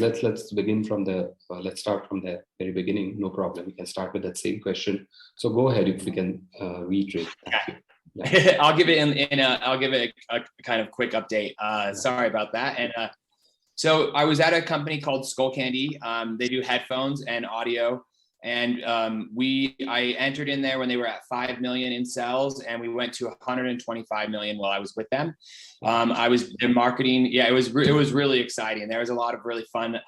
let's begin from the let's start from the very beginning. No problem. We can start with that same question. So go ahead if we can reiterate. Thank you. Yeah. I'll give it I'll give it a kind of quick update. Sorry about that. And so I was at a company called Skull Candy. They do headphones and audio. And I entered in there when they were at 5 million in sales, and we went to 125 million while I was with them. I was in marketing. Yeah, it was really exciting. There was a lot of really fun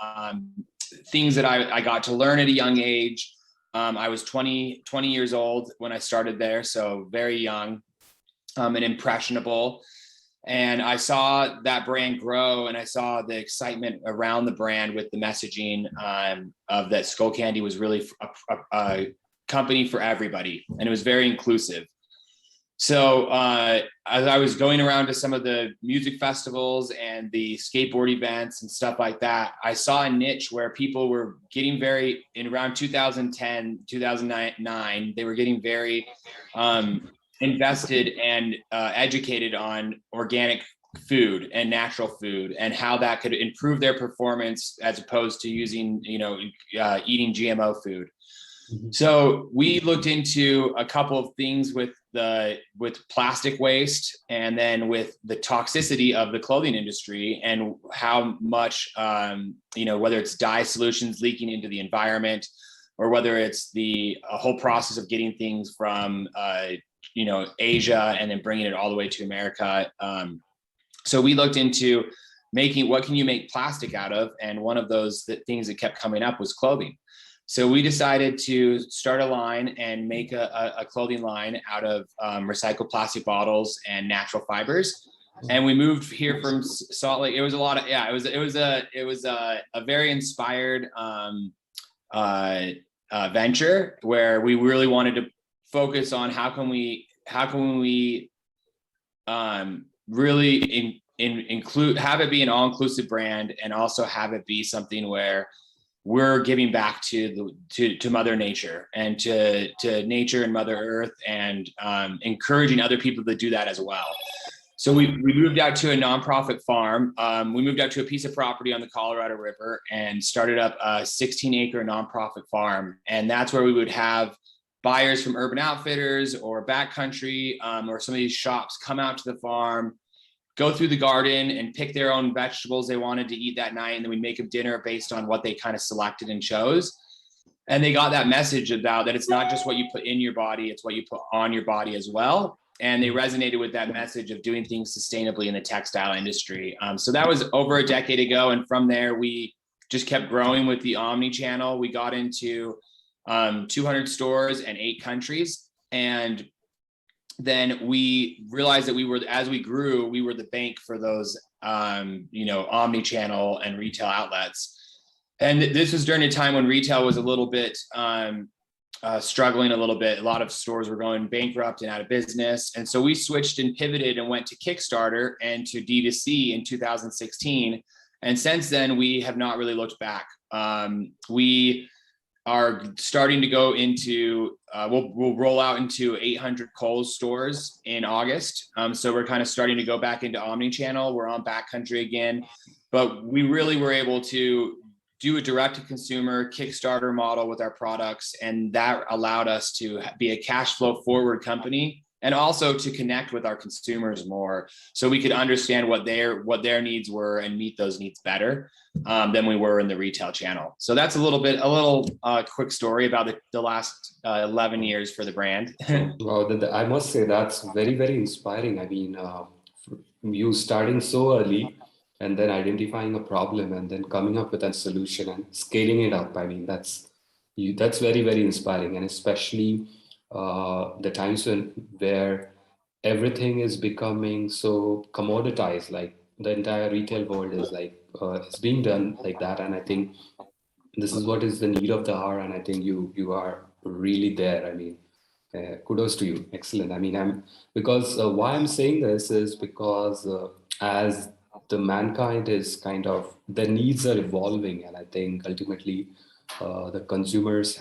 things that I got to learn at a young age. I was 20 years old when I started there, so very young and impressionable. And I saw that brand grow, and I saw the excitement around the brand with the messaging of that Skull Candy was really a company for everybody, and it was very inclusive. So as I was going around to some of the music festivals and the skateboard events and stuff like that, I saw a niche where people were getting in around 2010, 2009, they were getting very invested and educated on organic food and natural food and how that could improve their performance as opposed to using, eating GMO food. Mm-hmm. So we looked into a couple of things with plastic waste, and then with the toxicity of the clothing industry and how much, whether it's dye solutions leaking into the environment, or whether it's a whole process of getting things from, Asia and then bringing it all the way to America. So we looked into what can you make plastic out of? And one of those things that kept coming up was clothing. So we decided to start a line and make a clothing line out of recycled plastic bottles and natural fibers. And we moved here from Salt Lake. It was it was a very inspired venture where we really wanted to focus on how can we really include, have it be an all-inclusive brand, and also have it be something where we're giving back to Mother Nature and to nature and Mother Earth, and encouraging other people to do that as well. So we moved out to a nonprofit farm. We moved out to a piece of property on the Colorado River and started up a 16-acre nonprofit farm. And that's where we would have buyers from Urban Outfitters or backcountry or some of these shops come out to the farm, go through the garden and pick their own vegetables they wanted to eat that night. And then we make a dinner based on what they kind of selected and chose. And they got that message about that it's not just what you put in your body, it's what you put on your body as well. And they resonated with that message of doing things sustainably in the textile industry. So that was over a decade ago. And from there, we just kept growing with the omni-channel. We got into 200 stores and 8 countries. And then we realized that as we grew, we were the bank for those, omni-channel and retail outlets. And this was during a time when retail was a little bit struggling a little bit. A lot of stores were going bankrupt and out of business. And so we switched and pivoted and went to Kickstarter and to D2C in 2016. And since then, we have not really looked back. We are starting to go into, we'll roll out into 800 Kohl's stores in August. So we're kind of starting to go back into omni-channel. We're on backcountry again, but we really were able to do a direct-to-consumer Kickstarter model with our products. And that allowed us to be a cash flow forward company, and also to connect with our consumers more, so we could understand what their needs were and meet those needs better than we were in the retail channel. So that's a little quick story about the last 11 years for the brand. Wow, I must say that's very, very inspiring. I mean, you starting so early and then identifying a problem and then coming up with a solution and scaling it up. I mean, that's very, very inspiring. And especially the times where everything is becoming so commoditized, like the entire retail world is like, it's being done like that. And I think this is what is the need of the hour. And I think you are really there. I mean, kudos to you. Excellent. I mean, because why I'm saying this is because as the mankind is kind of, their needs are evolving, and I think ultimately the consumers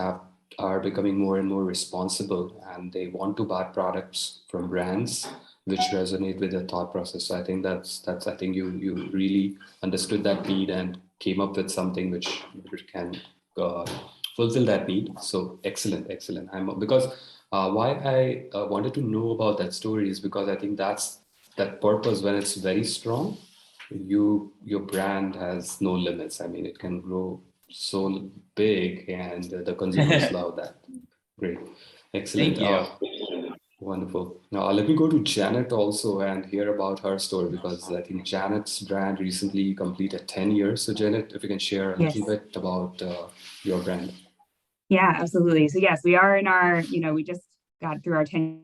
are becoming more and more responsible, and they want to buy products from brands which resonate with their thought process. So I think that's I think you really understood that need and came up with something which can uh, fulfill that need. So excellent. Because why I wanted to know about that story is because I think that's that purpose. When it's very strong, your brand has no limits. I mean, it can grow so big, and the consumers love that. Great, excellent. Thank you. Wonderful. Now, let me go to Janet also and hear about her story, because I think Janet's brand recently completed 10 years. So, Janet, if you can share a little Yes. bit about your brand. Yeah, absolutely. So yes, we are in our, we just got through our 10,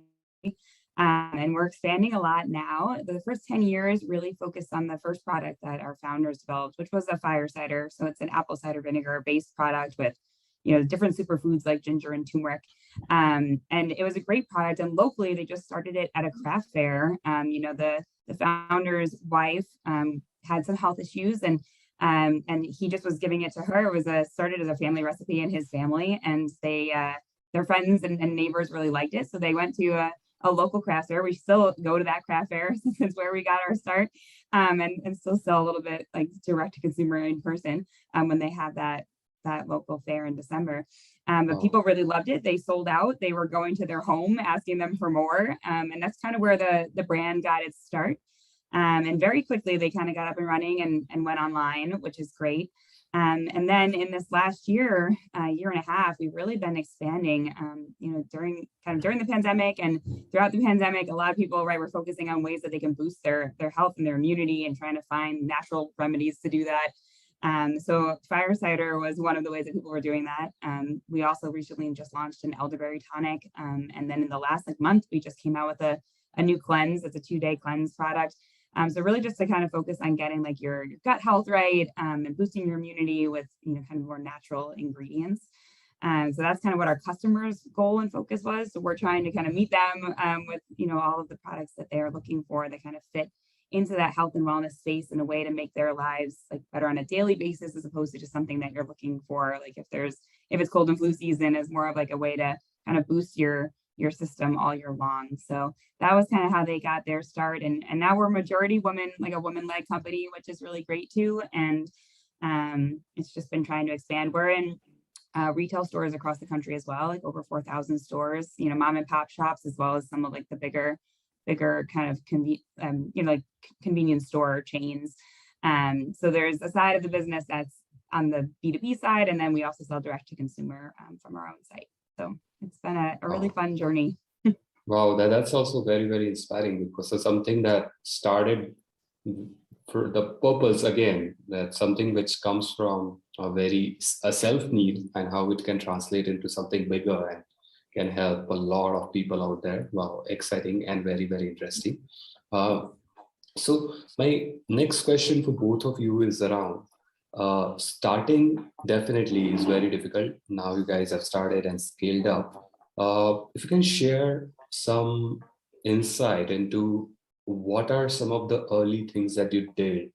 and we're expanding a lot now. The first 10 years really focused on the first product that our founders developed, which was a fire cider. So it's an apple cider vinegar based product with, different superfoods like ginger and turmeric. And it was a great product. And locally, they just started it at a craft fair. The founder's wife had some health issues, and he just was giving it to her. It was started as a family recipe in his family, and their friends and neighbors really liked it. So they went to a local craft fair. We still go to that craft fair since it's where we got our start, and still sell a little bit like direct to consumer in person when they have that local fair in December. But people really loved it. They sold out. They were going to their home asking them for more, and that's kind of where the brand got its start. And very quickly they kind of got up and running and went online, which is great. And then in this last year and a half, we've really been expanding, during the pandemic and throughout the pandemic. A lot of people, right, were focusing on ways that they can boost their health and their immunity and trying to find natural remedies to do that. So fire cider was one of the ways that people were doing that. We also recently just launched an elderberry tonic. And then in the last month, we just came out with a new cleanse. It's a 2-day cleanse product. So really just to kind of focus on getting your gut health right, and boosting your immunity with, kind of more natural ingredients. So that's kind of what our customers' goal and focus was. So we're trying to kind of meet them with, all of the products that they're looking for that kind of fit into that health and wellness space in a way to make their lives better on a daily basis, as opposed to just something that you're looking for. If it's cold and flu season, is more of a way to kind of boost your system all year long. So that was kind of how they got their start. And now we're majority women, a woman-led company, which is really great too. And it's just been trying to expand. We're in retail stores across the country as well, over 4,000 stores, mom and pop shops, as well as some of the bigger kind of convenience store chains. So there's a side of the business that's on the B2B side, and then we also sell direct to consumer from our own site. So it's been a really fun journey. Wow, that's also very, very inspiring, because it's something that started for the purpose, again, that's something which comes from a self-need, and how it can translate into something bigger and can help a lot of people out there. Wow, exciting and very, very interesting. So my next question for both of you is around starting. Definitely is very difficult. Now you guys have started and scaled up. If you can share some insight into what are some of the early things that you did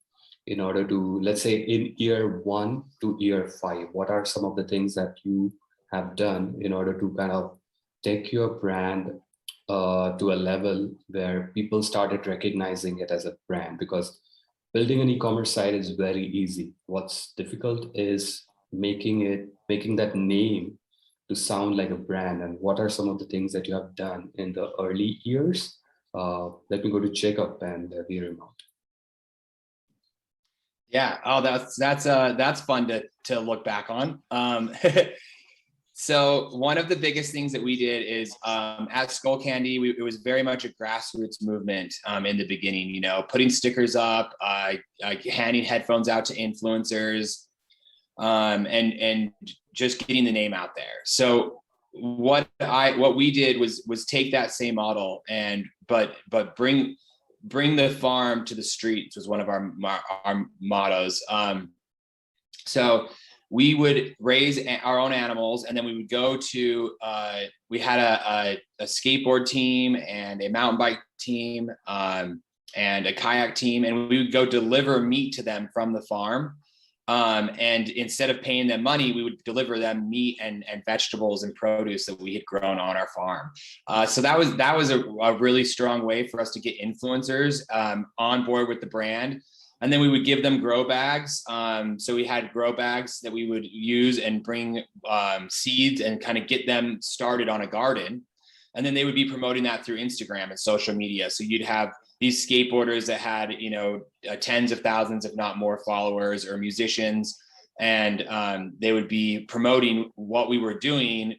in order to, let's say, in year 1 to year 5, what are some of the things that you have done in order to kind of take your brand to a level where people started recognizing it as a brand? Because building an e-commerce site is very easy. What's difficult is making that name to sound like a brand. And what are some of the things that you have done in the early years? Let me go to Jacob and hear him out. Yeah. Oh, that's fun to look back on. So one of the biggest things that we did is at Skullcandy, it was very much a grassroots movement in the beginning, putting stickers up, handing headphones out to influencers, and just getting the name out there. So what we did was take that same model but bring the farm to the streets was one of our mottos. So we would raise our own animals, and then we would go to, we had a skateboard team and a mountain bike team and a kayak team, and we would go deliver meat to them from the farm. And instead of paying them money, we would deliver them meat and vegetables and produce that we had grown on our farm. So that was a really strong way for us to get influencers on board with the brand. And then we would give them grow bags. So we had grow bags that we would use and bring seeds and kind of get them started on a garden. And then they would be promoting that through Instagram and social media. So you'd have these skateboarders that had, tens of thousands, if not more followers, or musicians. And they would be promoting what we were doing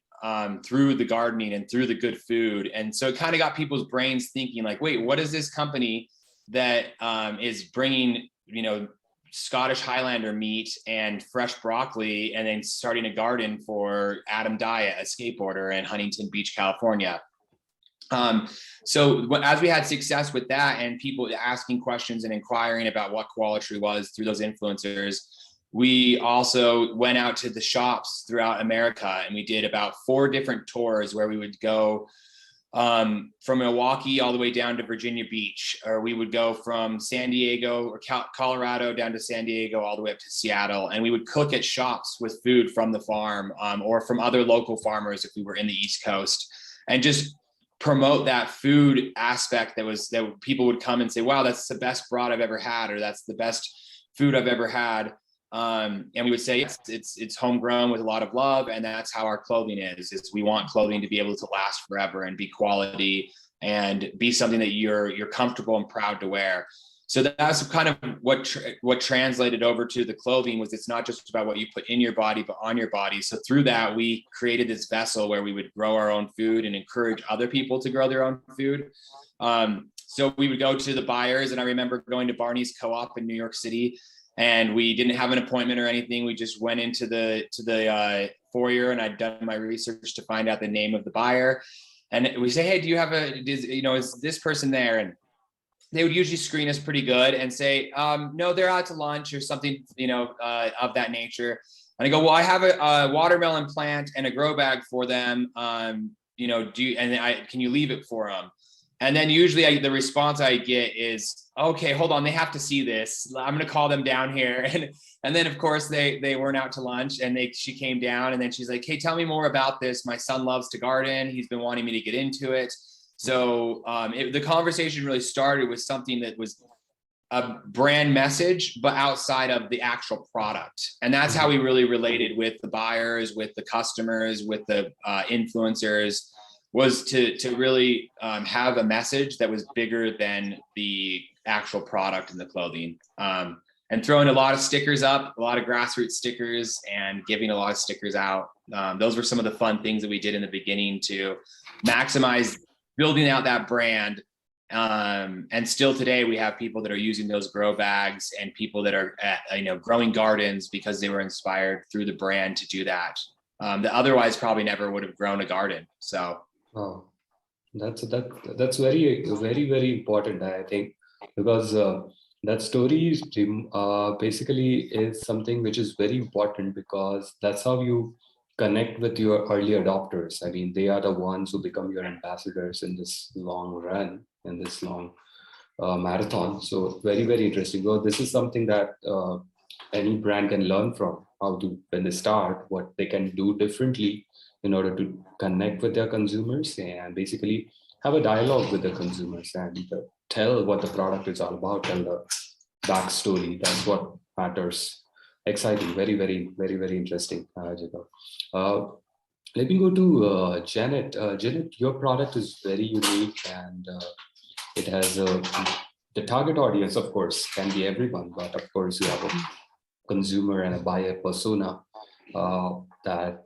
through the gardening and through the good food. And so it kind of got people's brains thinking like, wait, what is this company that is bringing, Scottish Highlander meat and fresh broccoli, and then starting a garden for Adam Dyatt, a skateboarder in Huntington Beach, California. So as we had success with that and people asking questions and inquiring about what Koala was through those influencers, we also went out to the shops throughout America, and we did about 4 different tours where we would go from Milwaukee all the way down to Virginia Beach, or we would go from San Diego or Colorado down to San Diego all the way up to Seattle, and we would cook at shops with food from the farm or from other local farmers if we were in the East Coast, and just promote that food aspect that people would come and say, wow, that's the best broad I've ever had, or that's the best food I've ever had. And we would say, yes, it's homegrown with a lot of love. And that's how our clothing is we want clothing to be able to last forever and be quality and be something that you're comfortable and proud to wear. So that's kind of what translated over to the clothing was it's not just about what you put in your body, but on your body. So through that, we created this vessel where we would grow our own food and encourage other people to grow their own food. So we would go to the buyers, and I remember going to Barney's Co-op in New York City, and we didn't have an appointment or anything. We just went into the foyer, and I'd done my research to find out the name of the buyer. And we say, hey, do you have is this person there? And they would usually screen us pretty good and say, no, they're out to lunch or something, of that nature. And I go, well, I have a watermelon plant and a grow bag for them. Can you leave it for them? And then usually the response I get is, okay, hold on, they have to see this. I'm going to call them down here. And then of course they weren't out to lunch, and she came down, and then she's like, hey, tell me more about this. My son loves to garden. He's been wanting me to get into it. So the conversation really started with something that was a brand message, but outside of the actual product. And that's how we really related with the buyers, with the customers, with the influencers, was to really have a message that was bigger than the actual product and the clothing. And throwing a lot of stickers up, a lot of grassroots stickers, and giving a lot of stickers out. Those were some of the fun things that we did in the beginning to maximize building out that brand. And still today we have people that are using those grow bags, and people that are growing gardens because they were inspired through the brand to do that otherwise probably never would have grown a garden. So that's very, very, very important, I think, because that story is basically is something which is very important, because that's how you connect with your early adopters. I mean, they are the ones who become your ambassadors in this long run, in this long marathon. So very, very interesting. Well, this is something that any brand can learn from, how to, when they start, what they can do differently in order to connect with their consumers and basically have a dialogue with the consumers and tell what the product is all about, tell the backstory. That's what matters. Exciting, very, very, very, very interesting, Jacob. Let me go to Janet. Janet, your product is very unique, and it has the target audience, of course, can be everyone, but of course you have a consumer and a buyer persona that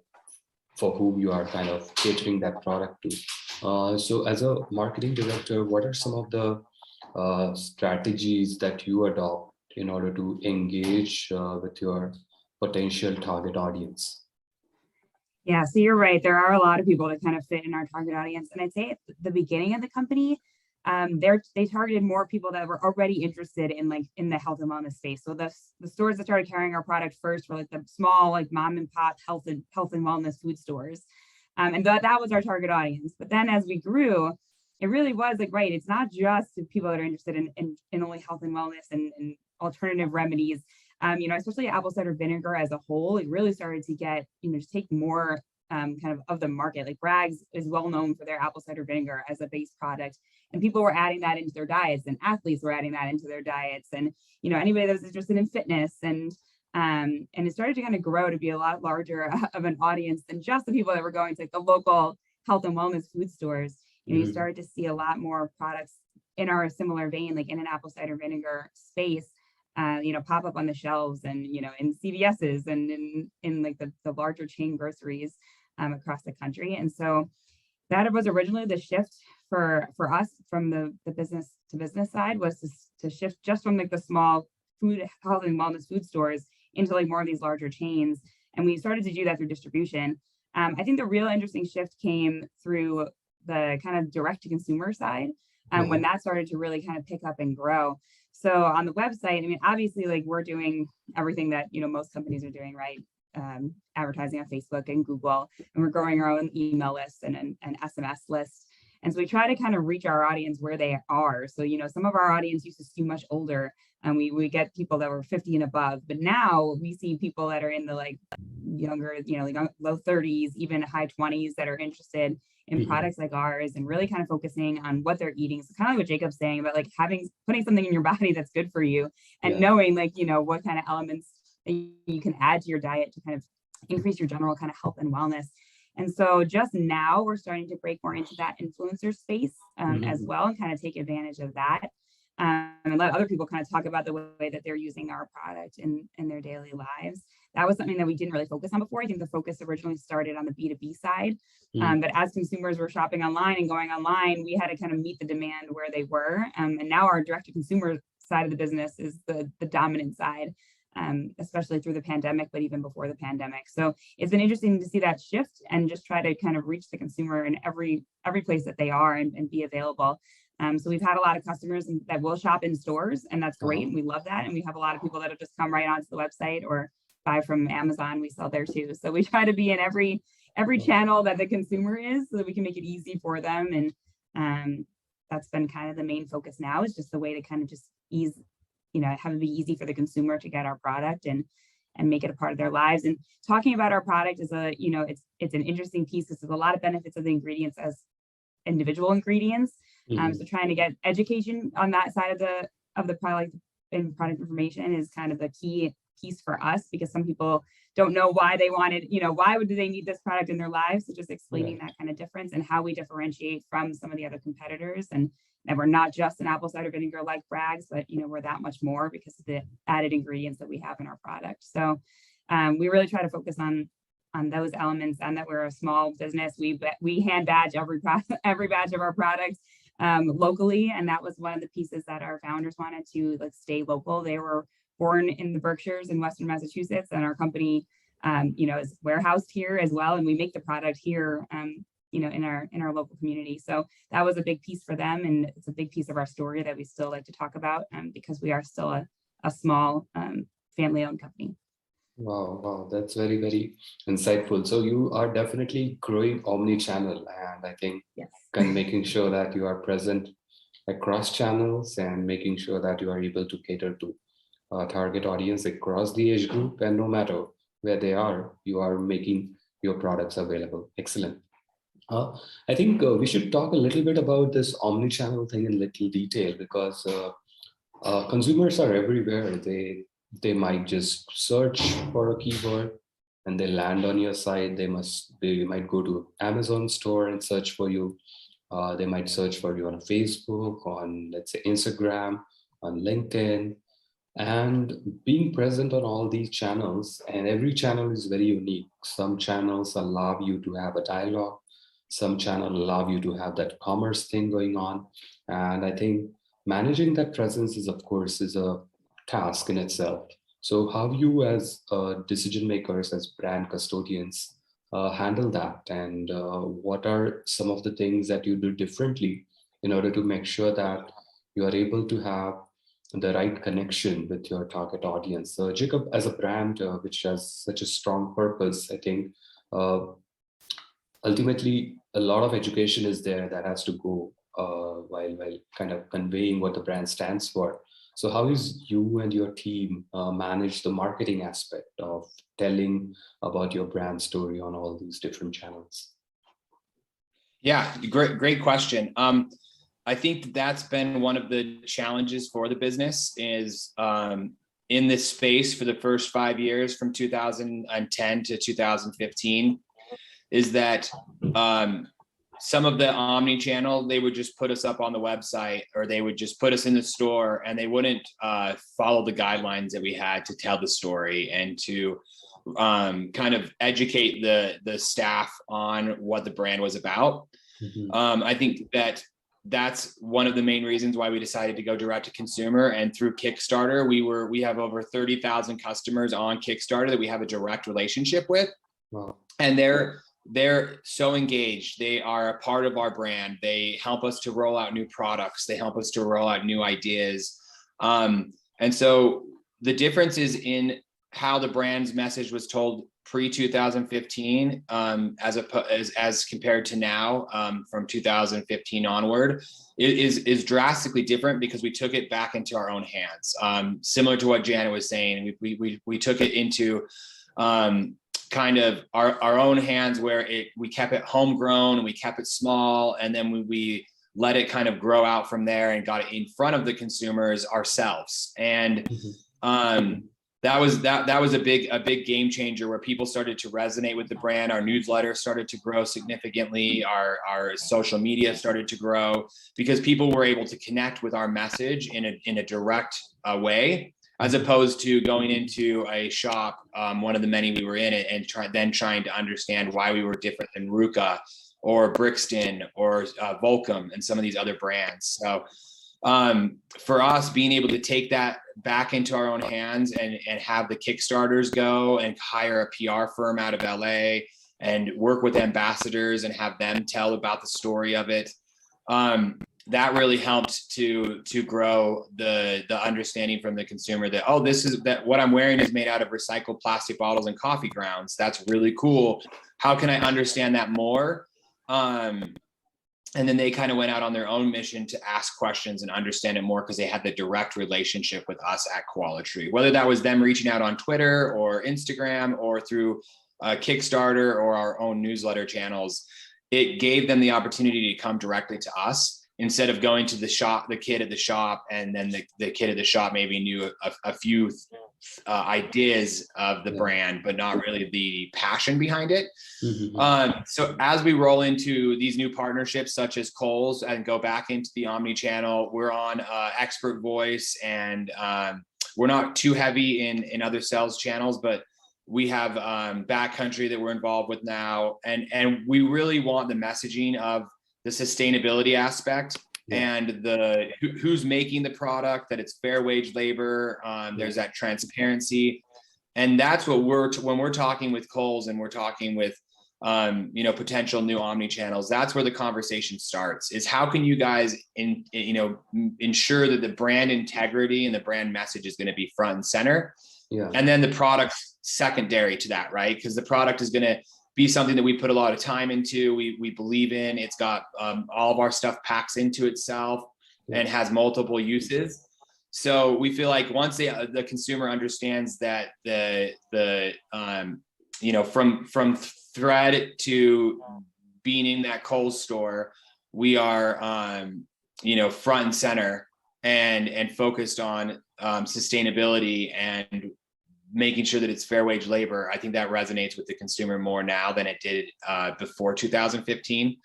for whom you are kind of catering that product to. So as a marketing director, what are some of the strategies that you adopt in order to engage with your potential target audience? Yeah, so you're right. There are a lot of people that kind of fit in our target audience. And I'd say at the beginning of the company, they targeted more people that were already interested in the health and wellness space. So the stores that started carrying our product first were like the small, like mom and pop health and wellness food stores. And that was our target audience. But then as we grew, it really was like, right, it's not just people that are interested in only health and wellness and alternative remedies. Especially apple cider vinegar as a whole, it really started to get, just take more kind of the market. Like Bragg's is well known for their apple cider vinegar as a base product, and people were adding that into their diets, and athletes were adding that into their diets, and anybody that was interested in fitness, and it started to kind of grow to be a lot larger of an audience than just the people that were going to like the local health and wellness food stores. You started to see a lot more products in our similar vein, like in an apple cider vinegar space, pop up on the shelves, and in CVS's and in like the larger chain groceries across the country. And so that was originally the shift for us from the business to business side, was to shift just from like the small food, health and wellness food stores into like more of these larger chains. And we started to do that through distribution. I think the real interesting shift came through the kind of direct to consumer side, when that started to really kind of pick up and grow. So on the website, I mean, obviously, like we're doing everything that most companies are doing, right? Advertising on Facebook and Google, and we're growing our own email list and an SMS list. And so we try to kind of reach our audience where they are. So, some of our audience used to skew much older, and we get people that were 50 and above, but now we see people that are in the like younger, like low 30s, even high 20s, that are interested in products like ours, and really kind of focusing on what they're eating. So kind of like what Jacob's saying about like putting something in your body that's good for you, and knowing like, what kind of elements that you can add to your diet to kind of increase your general kind of health and wellness. And so just now we're starting to break more into that influencer space as well, and kind of take advantage of that. And let other people kind of talk about the way that they're using our product in their daily lives. That was something that we didn't really focus on before. I think the focus originally started on the B2B side. But as consumers were shopping online and going online, we had to kind of meet the demand where they were. And now our direct to consumer side of the business is the dominant side, especially through the pandemic, but even before the pandemic. So it's been interesting to see that shift and just try to kind of reach the consumer in every place that they are, and be available. So we've had a lot of customers that will shop in stores, and that's great. And we love that. And we have a lot of people that have just come right onto the website or buy from Amazon. We sell there too. So we try to be in every channel that the consumer is, so that we can make it easy for them. And that's been kind of the main focus now, is just the way to kind of just ease, have it be easy for the consumer to get our product and make it a part of their lives. And talking about our product is it's an interesting piece. There's a lot of benefits of the ingredients as individual ingredients. So trying to get education on that side of the product and product information is kind of the key piece for us, because some people don't know why they wanted, why would they need this product in their lives. So just explaining that kind of difference and how we differentiate from some of the other competitors, and that we're not just an apple cider vinegar like Bragg's, but we're that much more because of the added ingredients that we have in our product. So we really try to focus on those elements, and that we're a small business. We hand badge every batch of our products locally, and that was one of the pieces that our founders wanted to stay local. They were born in the Berkshires in Western Massachusetts, and our company is warehoused here as well, and we make the product here in our local community. So that was a big piece for them, and it's a big piece of our story that we still like to talk about, because we are still a small family-owned company. Wow, that's very, very insightful. So you are definitely growing omni-channel, and I think kind of making sure that you are present across channels, and making sure that you are able to cater to target audience across the age group, and no matter where they are, you are making your products available. Excellent. I think we should talk a little bit about this omni-channel thing in little detail, because consumers are everywhere. They might just search for a keyword and they land on your site. They might go to Amazon store and search for you. They might search for you on Facebook, on let's say Instagram, on LinkedIn. And being present on all these channels, and every channel is very unique. Some channels allow you to have a dialogue. Some channels allow you to have that commerce thing going on. And I think managing that presence is a task in itself. So how you as decision makers, as brand custodians, handle that? And what are some of the things that you do differently in order to make sure that you are able to have the right connection with your target audience? Jacob, as a brand which has such a strong purpose, I think ultimately a lot of education is there that has to go while kind of conveying what the brand stands for. So how is you and your team manage the marketing aspect of telling about your brand story on all these different channels? Yeah, great question. I think that's been one of the challenges for the business is in this space for the first 5 years from 2010 to 2015 is that some of the omni-channel, they would just put us up on the website or they would just put us in the store and they wouldn't follow the guidelines that we had to tell the story and to kind of educate the staff on what the brand was about. I think that's one of the main reasons why we decided to go direct to consumer, and through Kickstarter, we have over 30,000 customers on Kickstarter that we have a direct relationship with. Wow. And they're so engaged. They are a part of our brand. They help us to roll out new products. They help us to roll out new ideas. And so the difference is in how the brand's message was told pre-2015 as compared to now, from 2015 onward, is drastically different because we took it back into our own hands. Similar to what Janet was saying, we took it into kind of our own hands where we kept it homegrown and we kept it small, and then we let it kind of grow out from there and got it in front of the consumers ourselves. And that was a big game changer where people started to resonate with the brand. Our newsletter started to grow significantly. Our social media started to grow because people were able to connect with our message in a direct way, as opposed to going into a shop, one of the many we were in it, and trying to understand why we were different than Ruka or Brixton or Volcom and some of these other brands. So for us, being able to take that back into our own hands and have the Kickstarters go and hire a PR firm out of LA and work with ambassadors and have them tell about the story of it, that really helped to grow the understanding from the consumer that, oh, that what I'm wearing is made out of recycled plastic bottles and coffee grounds. That's really cool. How can I understand that more? And then they kind of went out on their own mission to ask questions and understand it more because they had the direct relationship with us at Qualitree, whether that was them reaching out on Twitter or Instagram or through Kickstarter or our own newsletter channels. It gave them the opportunity to come directly to us instead of going to the kid at the shop, and then the kid at the shop maybe knew a few ideas of the brand, but not really the passion behind it. So as we roll into these new partnerships, such as Kohl's, and go back into the omni-channel, we're on Expert Voice, and we're not too heavy in other sales channels, but we have Backcountry that we're involved with now, and we really want the messaging of the sustainability aspect and the who's making the product, that it's fair wage labor. There's that transparency, and that's what when we're talking with Kohl's and we're talking with potential new omni channels. That's where the conversation starts. Is how can you guys ensure that the brand integrity and the brand message is going to be front and center, and then the product's secondary to that, right? Because the product is going to be something that we put a lot of time into, we believe in. It's got all of our stuff packs into itself and has multiple uses. So we feel like once the consumer understands that from thread to being in that Kohl's store, we are front and center and focused on sustainability and making sure that it's fair wage labor. I think that resonates with the consumer more now than it did before 2015.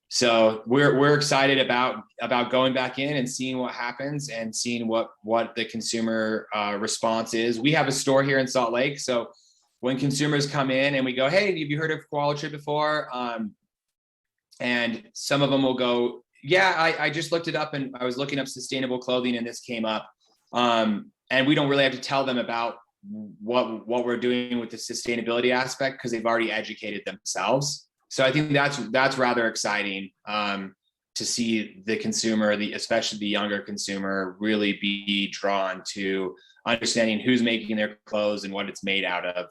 So we're excited about going back in and seeing what happens and seeing what the consumer response is. We have a store here in Salt Lake, so when consumers come in and we go, hey, have you heard of Qualitree before? And some of them will go, yeah, I just looked it up, and I was looking up sustainable clothing and this came up. And we don't really have to tell them about what we're doing with the sustainability aspect because they've already educated themselves. So I think that's rather exciting to see the consumer, especially the younger consumer, really be drawn to understanding who's making their clothes and what it's made out of,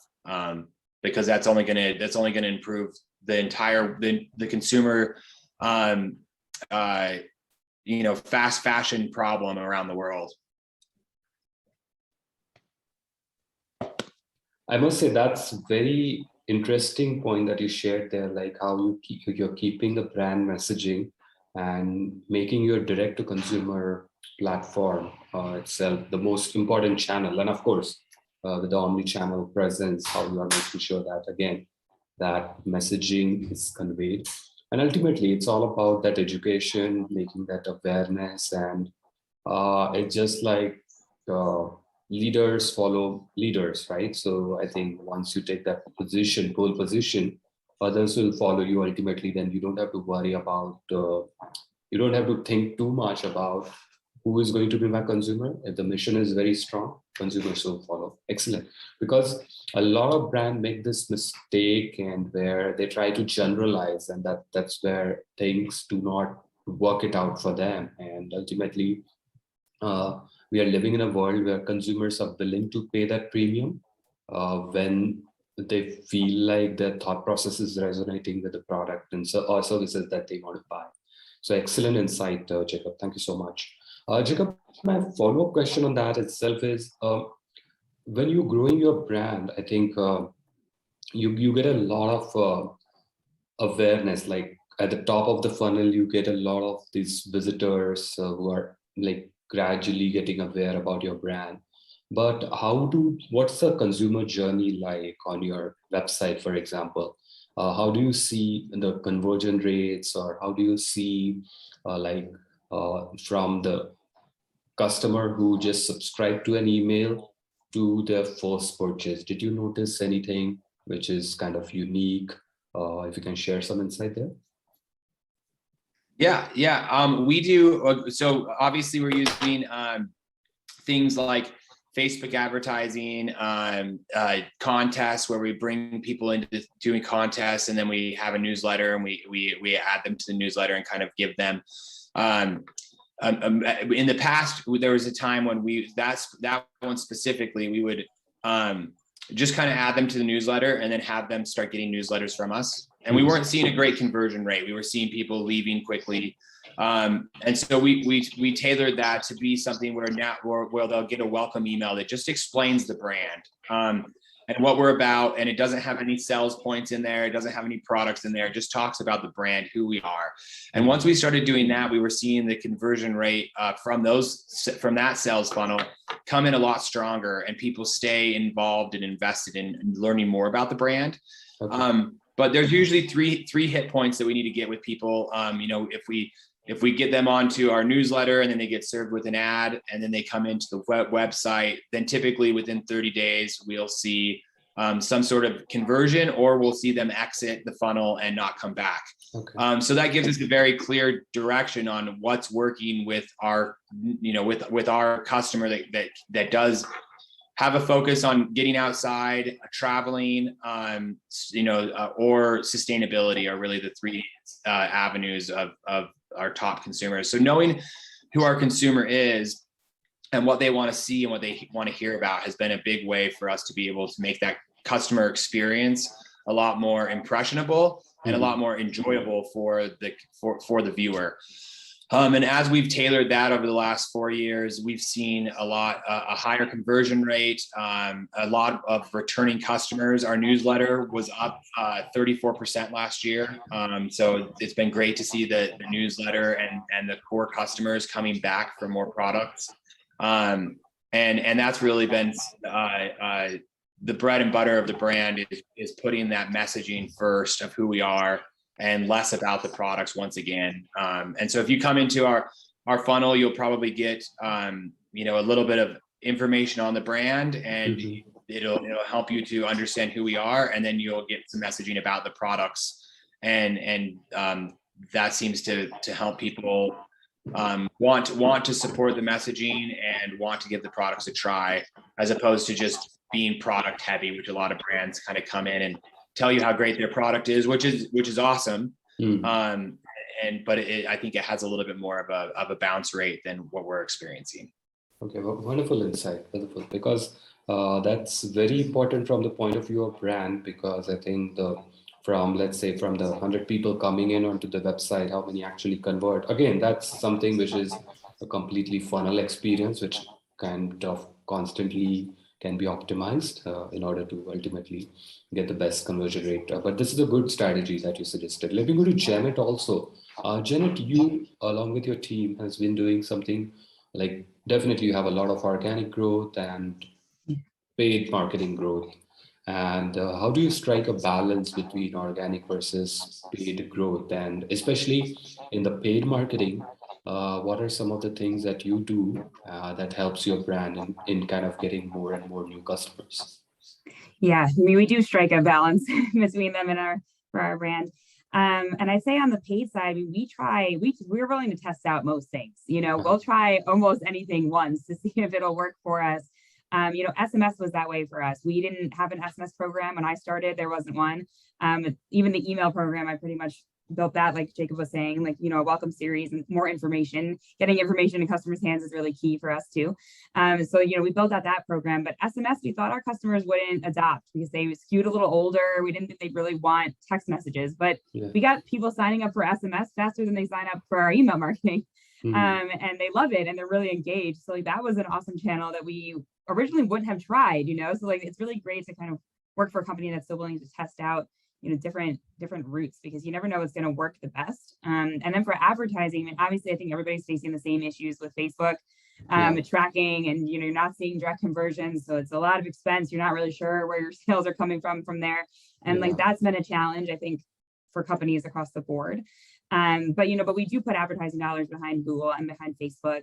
because that's only going to improve the entire the consumer fast fashion problem around the world. I must say that's very interesting point that you shared there, like how you're keeping the brand messaging and making your direct to consumer platform itself the most important channel. And of course, with the omni-channel presence, how you are making sure that again, that messaging is conveyed. And ultimately, it's all about that education, making that awareness, and it's just like uh, leaders follow leaders, right? So I think once you take that position, pole position, others will follow you ultimately. Then you don't have to worry about, you don't have to think too much about who is going to be my consumer. If the mission is very strong, consumers will follow. Excellent. Because a lot of brands make this mistake and where they try to generalize, and that's where things do not work it out for them. And ultimately, uh, we are living in a world where consumers are willing to pay that premium when they feel like their thought process is resonating with the product and or services that they want to buy. So excellent insight, Jacob. Thank you so much. Jacob, my follow-up question on that itself is, when you're growing your brand, I think you get a lot of awareness. Like at the top of the funnel, you get a lot of these visitors who are like gradually getting aware about your brand. But what's the consumer journey like on your website, for example? How do you see the conversion rates, or how do you see from the customer who just subscribed to an email to their first purchase? Did you notice anything which is kind of unique? If you can share some insight there. Yeah. We do. So obviously we're using things like Facebook advertising, contests where we bring people into doing contests, and then we have a newsletter, and we add them to the newsletter and kind of give them. In the past, there was a time when that one specifically, we would just kind of add them to the newsletter and then have them start getting newsletters from us. And we weren't seeing a great conversion rate. We were seeing people leaving quickly. And so we tailored that to be something where they'll get a welcome email that just explains the brand and what we're about. And it doesn't have any sales points in there. It doesn't have any products in there. It just talks about the brand, who we are. And once we started doing that, we were seeing the conversion rate from that sales funnel come in a lot stronger, and people stay involved and invested in learning more about the brand. Okay. But there's usually three hit points that we need to get with people. If we get them onto our newsletter and then they get served with an ad and then they come into the website, then typically within 30 days, we'll see some sort of conversion, or we'll see them exit the funnel and not come back. Okay. So that gives us a very clear direction on what's working with our, with our customer that does have a focus on getting outside, traveling, or sustainability are really the three avenues of our top consumers. So knowing who our consumer is and what they want to see and what they want to hear about has been a big way for us to be able to make that customer experience a lot more impressionable and a lot more enjoyable for the viewer. And as we've tailored that over the last 4 years, we've seen a higher conversion rate, a lot of returning customers. Our newsletter was up 34% last year. So it's been great to see the newsletter and the core customers coming back for more products. And that's really been the bread and butter of the brand is putting that messaging first of who we are, and less about the products once again. And so if you come into our funnel, you'll probably get, a little bit of information on the brand, and it'll help you to understand who we are. And then you'll get some messaging about the products. And that seems to help people want to support the messaging and want to give the products a try, as opposed to just being product heavy, which a lot of brands kind of come in and tell you how great their product is, which is awesome. But I think it has a little bit more of a bounce rate than what we're experiencing. Okay, well, wonderful insight, wonderful. Because that's very important from the point of view of brand, because I think let's say from the 100 people coming in onto the website, how many actually convert? Again, that's something which is a completely funnel experience, which kind of constantly can be optimized in order to ultimately get the best conversion rate. But this is a good strategy that you suggested. Let me go to Janet also. Janet, you, along with your team, has been doing something like, definitely you have a lot of organic growth and paid marketing growth. And how do you strike a balance between organic versus paid growth? And especially in the paid marketing, what are some of the things that you do that helps your brand in kind of getting more and more new customers? Yeah, I mean, we do strike a balance between them and for our brand. And I'd say on the paid side, we're willing to test out most things. We'll try almost anything once to see if it'll work for us. SMS was that way for us. We didn't have an SMS program when I started. There wasn't one. Even the email program, I pretty much built that, like Jacob was saying, like, a welcome series and more information. Getting information in customers' hands is really key for us too. So, we built out that program, but SMS, we thought our customers wouldn't adopt because they skewed a little older. We didn't think they'd really want text messages, but we got people signing up for SMS faster than they sign up for our email marketing. And they love it and they're really engaged. So like, that was an awesome channel that we originally wouldn't have tried, so like, it's really great to kind of work for a company that's still willing to test out different routes, because you never know what's going to work the best. And then for advertising, I mean, obviously I think everybody's facing the same issues with Facebook tracking, and you're not seeing direct conversions, so it's a lot of expense. You're not really sure where your sales are coming from there, and like, that's been a challenge, I think, for companies across the board. But we do put advertising dollars behind Google and behind Facebook.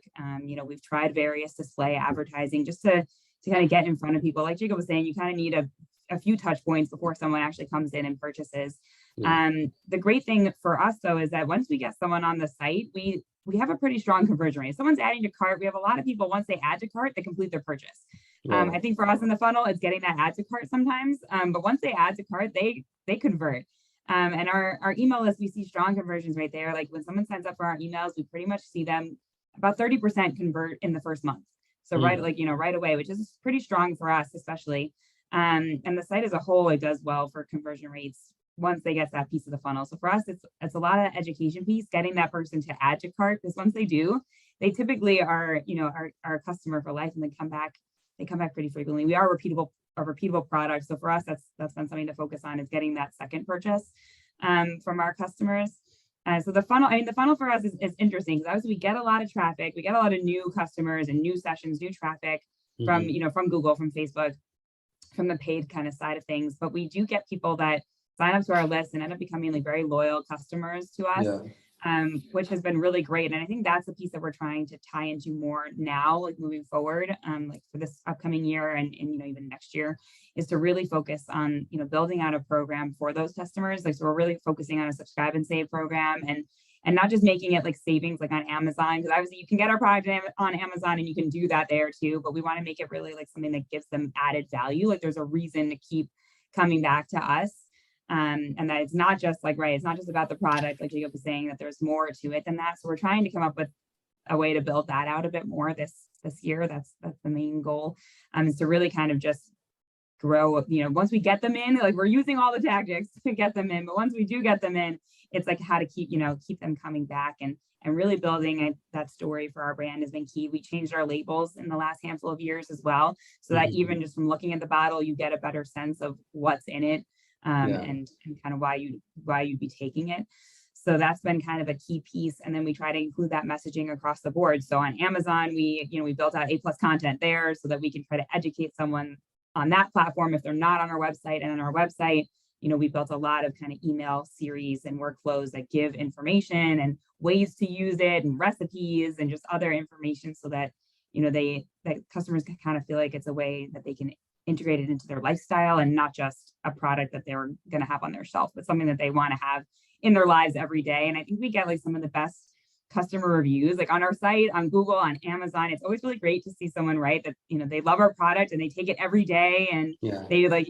We've tried various display advertising just to kind of get in front of people. Like Jacob was saying, you kind of need a few touch points before someone actually comes in and purchases. The great thing for us though is that once we get someone on the site, we have a pretty strong conversion rate. If someone's adding to cart, we have a lot of people, once they add to cart, they complete their purchase. I think for us in the funnel, it's getting that add to cart sometimes. But once they add to cart, they convert. And our email list, we see strong conversions right there. Like when someone signs up for our emails, we pretty much see them about 30% convert in the first month. So right away, which is pretty strong for us, especially. And the site as a whole, it does well for conversion rates once they get that piece of the funnel. So for us, it's a lot of education piece, getting that person to add to cart, because once they do, they typically are, our customer for life, and they come back pretty frequently. We are a repeatable product. So for us, that's been something to focus on, is getting that second purchase from our customers. So the funnel for us is interesting, because obviously we get a lot of traffic, we get a lot of new customers and new sessions, new traffic from, from Google, from Facebook, from the paid kind of side of things. But we do get people that sign up to our list and end up becoming like very loyal customers to us, which has been really great. And I think that's the piece that we're trying to tie into more now, like moving forward, like for this upcoming year and even next year, is to really focus on, building out a program for those customers. Like, so we're really focusing on a subscribe and save program, and not just making it like savings like on Amazon, because obviously you can get our product on Amazon and you can do that there too, but we want to make it really like something that gives them added value. Like there's a reason to keep coming back to us. And that it's not just like, it's not just about the product, like Jacob was saying, that there's more to it than that. So we're trying to come up with a way to build that out a bit more this year. That's the main goal, is to really kind of just grow, once we get them in, like we're using all the tactics to get them in, but once we do get them in, it's like how to keep them coming back, and really building that story for our brand has been key. We changed our labels in the last handful of years as well, so that even just from looking at the bottle, you get a better sense of what's in it, and kind of why you'd be taking it. So that's been kind of a key piece. And then we try to include that messaging across the board. So on Amazon, we built out A+ content there so that we can try to educate someone on that platform if they're not on our website. And on our website, we built a lot of kind of email series and workflows that give information and ways to use it and recipes and just other information, so that, that customers can kind of feel like it's a way that they can integrate it into their lifestyle, and not just a product that they're going to have on their shelf, but something that they want to have in their lives every day. And I think we get like some of the best customer reviews, like on our site, on Google, on Amazon. It's always really great to see someone write that, they love our product and they take it every day, and they like,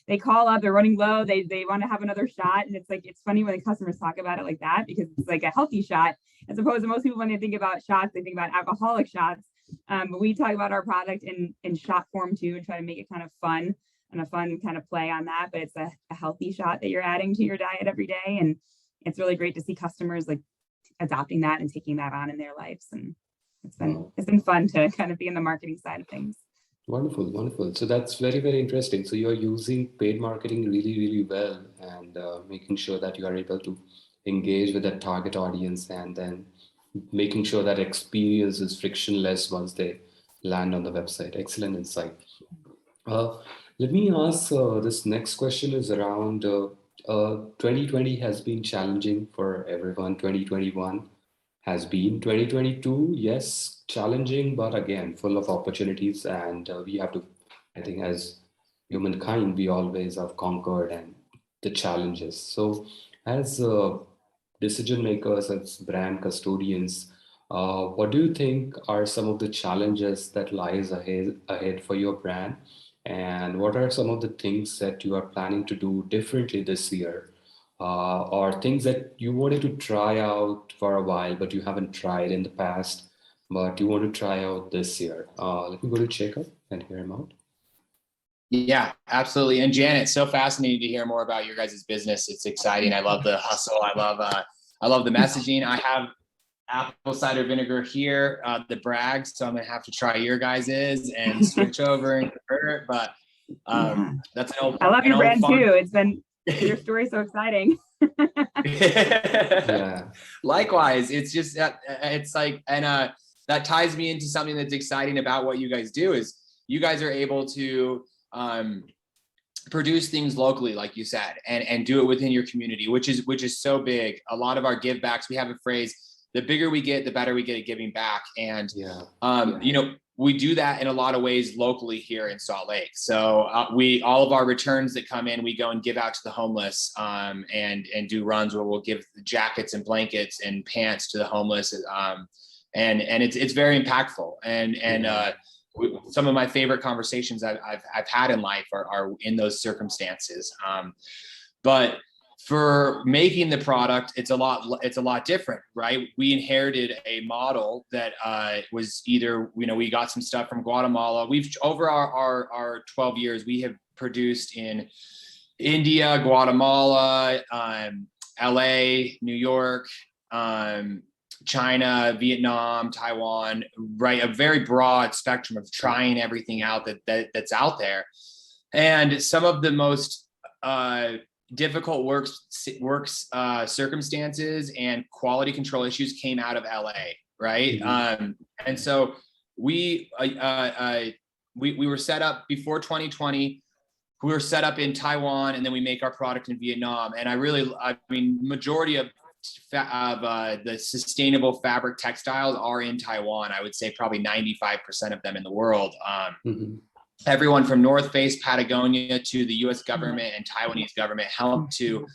they call up, they're running low, they want to have another shot. And it's like, it's funny when the customers talk about it like that, because it's like a healthy shot, as opposed to most people, when they think about shots, they think about alcoholic shots. But we talk about our product in shot form too, and try to make it kind of fun, and a fun kind of play on that. But it's a healthy shot that you're adding to your diet every day. And it's really great to see customers like adopting that and taking that on in their lives. And it's been fun to kind of be in the marketing side of things. Wonderful, wonderful. So that's very, very interesting. So you're using paid marketing really, really well and making sure that you are able to engage with that target audience and then making sure that experience is frictionless once they land on the website. Excellent insight. Uh, Let me ask this next question is around 2020 has been challenging for everyone. 2021 has been 2022, yes, challenging, but again, full of opportunities. And we have to, I think, as humankind, we always have conquered and the challenges. So, as decision makers, as brand custodians, what do you think are some of the challenges that lies ahead for your brand? And what are some of the things that you are planning to do differently this year? Or things that you wanted to try out for a while, but you haven't tried in the past, but you want to try out this year? Let me go to Jacob and hear him out. Yeah, absolutely. And Janet, so fascinating to hear more about your guys' business. It's exciting. I love the hustle. I love the messaging. I have apple cider vinegar here, the brag. So I'm gonna have to try your guys's and switch over and convert. But that's an old. I love your brand fun. too. It's been your story so exciting. Yeah. Likewise, it's just it's like, and that ties me into something that's exciting about what you guys do is you guys are able to produce things locally, like you said, and do it within your community, which is so big. A lot of our give backs, we have a phrase: the bigger we get, the better we get at giving back. And you know, we do that in a lot of ways locally here in Salt Lake. So all of our returns that come in, we go and give out to the homeless, and do runs where we'll give jackets and blankets and pants to the homeless, and it's very impactful. And some of my favorite conversations I've had in life are in those circumstances. But for making the product, it's a lot different, right? We inherited a model that was either, you know, we got some stuff from Guatemala. We've, over our 12 years, we have produced in India, Guatemala, LA, New York, China, Vietnam, Taiwan, right? A very broad spectrum of trying everything out that's out there. And some of the most difficult works circumstances and quality control issues came out of LA, right? And so we were set up before 2020. We were set up in Taiwan, and then we make our product in Vietnam. And I mean, majority of the sustainable fabric textiles are in Taiwan. I would say probably 95% of them in the world. Everyone from North Face, Patagonia, to the US government and Taiwanese government helped to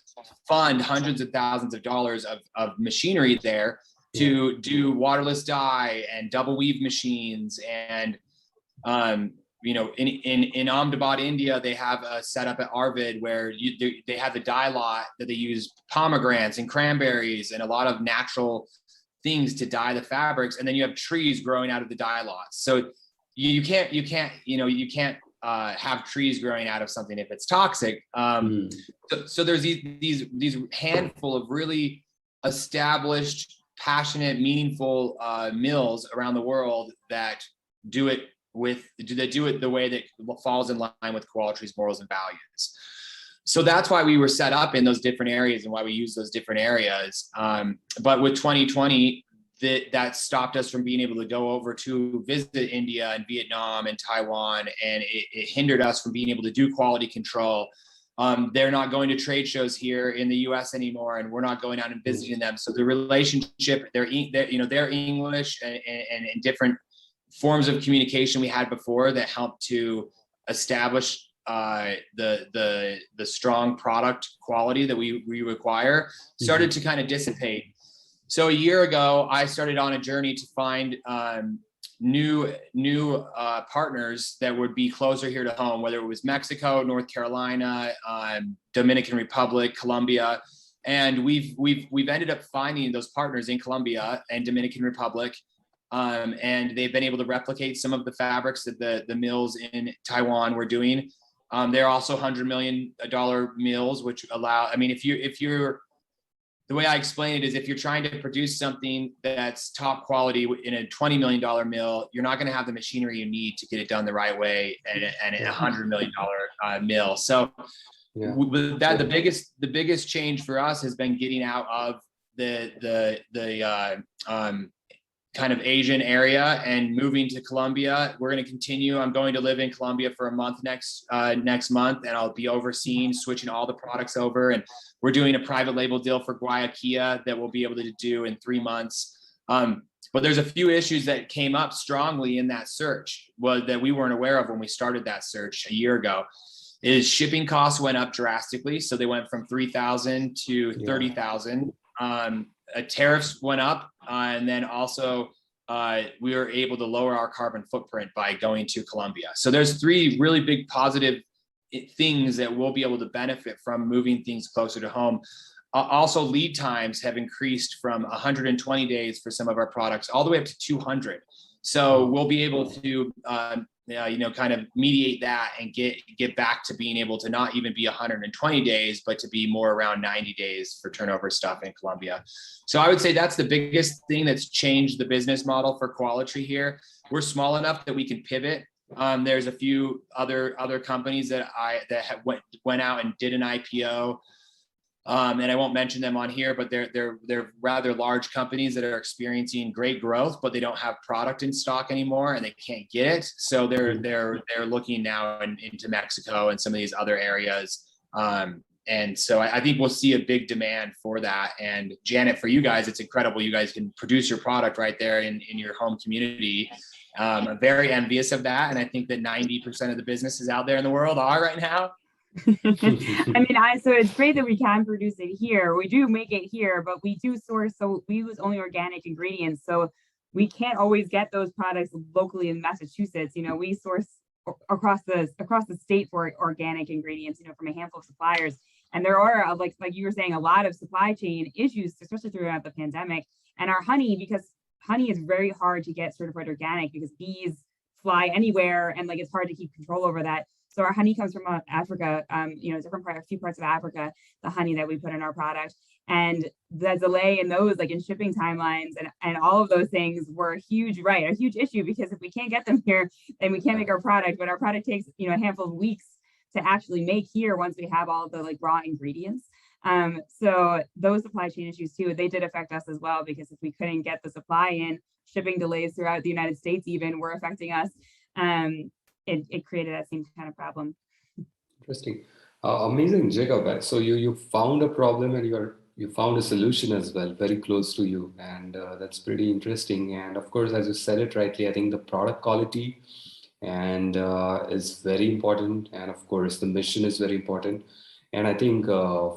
fund hundreds of thousands of dollars of machinery there to do waterless dye and double weave machines. And you know, in Ahmedabad, India, they have a setup at Arvid where they have the dye lot that they use pomegranates and cranberries and a lot of natural things to dye the fabrics, and then you have trees growing out of the dye lots. So you can't have trees growing out of something if it's toxic. So there's these handful of really established, passionate, meaningful mills around the world that do it the way that falls in line with Quality's morals and values. So that's why we were set up in those different areas and why we use those different areas. But with 2020, that stopped us from being able to go over to visit India and Vietnam and Taiwan, and it hindered us from being able to do quality control. They're not going to trade shows here in the US anymore, and we're not going out and visiting them. So the relationship, their English and different forms of communication we had before that helped to establish the strong product quality that we require started to kind of dissipate. So a year ago, I started on a journey to find new partners that would be closer here to home, whether it was Mexico, North Carolina, Dominican Republic, Colombia. And we've ended up finding those partners in Colombia and Dominican Republic. And they've been able to replicate some of the fabrics that the mills in Taiwan were doing. They're also $100 million mills, which allow, I mean, if you're the way I explain it is, if you're trying to produce something that's top quality in a $20 million mill, you're not going to have the machinery you need to get it done the right way at a $100 million mill. So with that, the biggest change for us has been getting out of the kind of Asian area and moving to Colombia. We're going to continue. I'm going to live in Colombia for a month next month, and I'll be overseeing switching all the products over. And we're doing a private label deal for Guayaquil that we'll be able to do in 3 months. But there's a few issues that came up strongly in that search that we weren't aware of when we started that search a year ago. Is shipping costs went up drastically. So they went from 3,000 to 30,000. Tariffs went up, and then also we were able to lower our carbon footprint by going to Colombia. So there's 3 really big positive things that we'll be able to benefit from moving things closer to home. Also, lead times have increased from 120 days for some of our products all the way up to 200. So we'll be able to kind of mediate that and get back to being able to not even be 120 days, but to be more around 90 days for turnover stuff in Colombia. So I would say that's the biggest thing that's changed the business model for Quality here. We're small enough that we can pivot. There's a few other companies that went out and did an IPO. And I won't mention them on here, but they're rather large companies that are experiencing great growth, but they don't have product in stock anymore and they can't get it. So they're looking now into Mexico and some of these other areas. And so I think we'll see a big demand for that. And Janet, for you guys, it's incredible. You guys can produce your product right there in your home community. I'm very envious of that. And I think that 90% of the businesses out there in the world are right now. I mean, so it's great that we can produce it here. We do make it here, but we do source, so we use only organic ingredients. So we can't always get those products locally in Massachusetts. We source across the state for organic ingredients, from a handful of suppliers. And there are, like you were saying, a lot of supply chain issues, especially throughout the pandemic. And our honey, because honey is very hard to get certified organic because bees fly anywhere, and it's hard to keep control over that. So our honey comes from Africa, a few parts of Africa, the honey that we put in our product. And the delay in those, in shipping timelines and all of those things were a huge issue, because if we can't get them here, then we can't make our product. But our product takes, a handful of weeks to actually make here once we have all the raw ingredients. So those supply chain issues too, they did affect us as well, because if we couldn't get the supply in, shipping delays throughout the United States even were affecting us. It created that same kind of problem. Interesting. Amazing, Jacob. So you found a problem and you found a solution as well, very close to you. And that's pretty interesting. And of course, as you said it rightly, I think the product quality and is very important. And of course, the mission is very important. And I think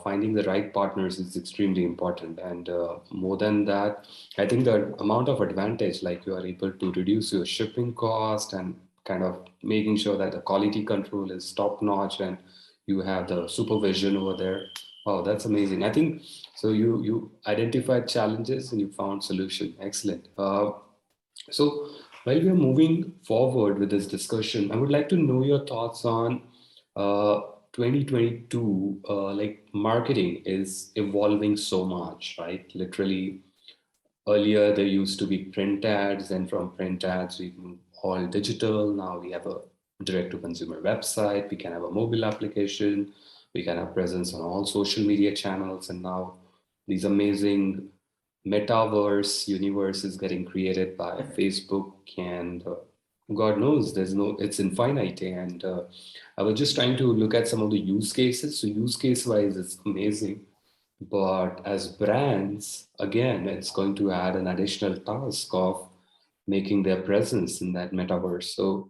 finding the right partners is extremely important. And more than that, I think the amount of advantage, like you are able to reduce your shipping cost and kind of making sure that the quality control is top notch and you have the supervision over there. Oh, that's amazing. I think so. You identified challenges and you found solution. Excellent. So while we are moving forward with this discussion, I would like to know your thoughts on 2022. Marketing is evolving so much, right? Literally, earlier there used to be print ads, and from print ads we moved all digital. Now we have a direct-to-consumer website. We can have a mobile application. We can have presence on all social media channels. And now these amazing metaverse universe is getting created by Facebook, and God knows it's infinite. And I was just trying to look at some of the use cases. So use case wise, it's amazing. But as brands, again, it's going to add an additional task of making their presence in that metaverse. So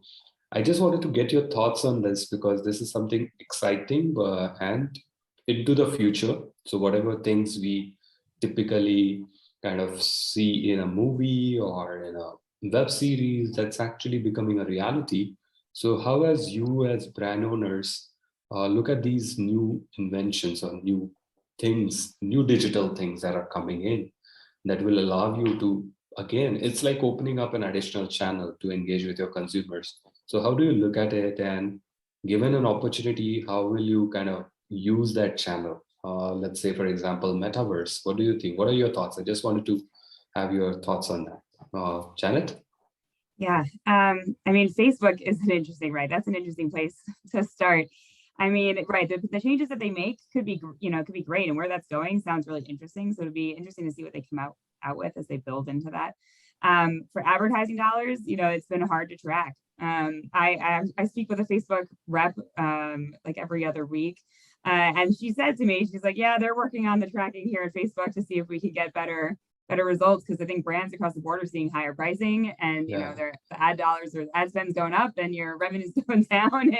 I just wanted to get your thoughts on this, because this is something exciting and into the future. So whatever things we typically kind of see in a movie or in a web series, that's actually becoming a reality. So how, as you as brand owners look at these new inventions or new things, new digital things that are coming in that will allow you to, again, it's like opening up an additional channel to engage with your consumers. So how do you look at it? And given an opportunity, how will you kind of use that channel let's say, for example, metaverse? What do you think? What are your thoughts? I just wanted to have your thoughts on that. Janet? Yeah. I mean, Facebook is an interesting, right? That's an interesting place to start. I mean, right. The changes that they make could be, could be great. And where that's going sounds really interesting. So it'd be interesting to see what they come out with as they build into that. For advertising dollars, it's been hard to track. I speak with a Facebook rep like every other week. And she said to me, she's like, yeah, they're working on the tracking here at Facebook to see if we can get better results, because I think brands across the board are seeing higher pricing, and the ad dollars or ad spend's going up and your revenue's going down,